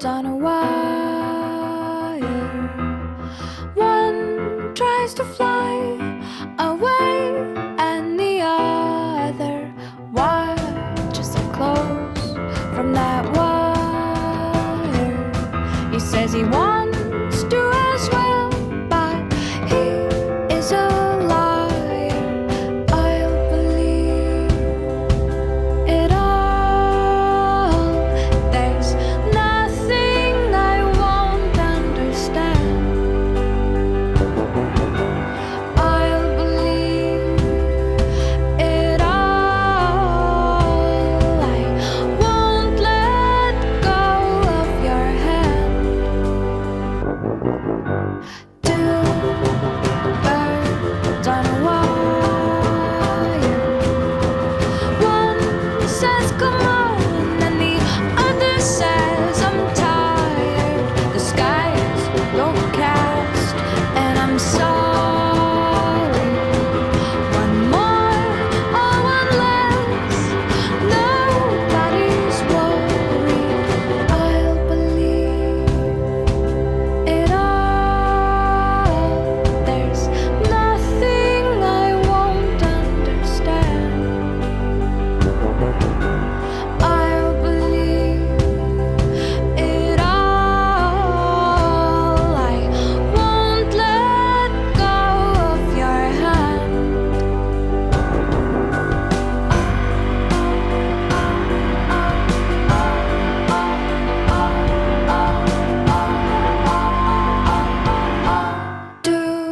birds on a wire. One tries to fly away, and the other watches it close from that wire. He says he wants to as well, but he is a liar. I'll believe it all. There's nothing I won't understand. I'll believe it all. I won't let go of your hand. Two birds on a wire. One says come on, and the other says I'm tired. The sky is overcast, and I'm sorry. One more or one less, nobody's worried. I'll believe it all. There's nothing I won't understand. I'll believe it all. I won't let go of your hand. Two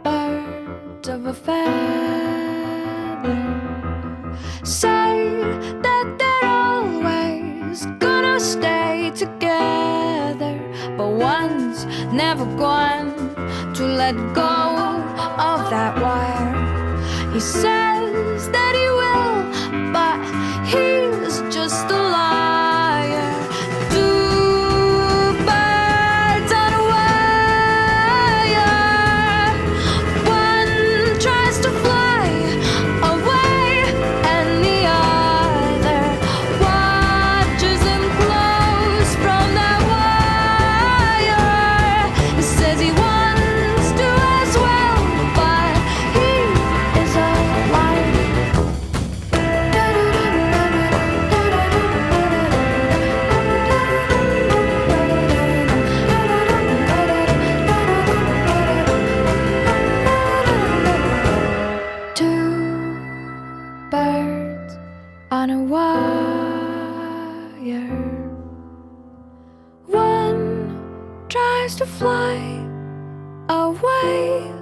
birds of a feather say that they're always gonna stay together, but one's never going to let go of that wire. He says that he will, but he's just a liar. Two birds on a wire. One tries to fly away, and the other watches him close from that wire. He says he wants to as well, but he is a liar. Two birds on a wire. One tries to fly away,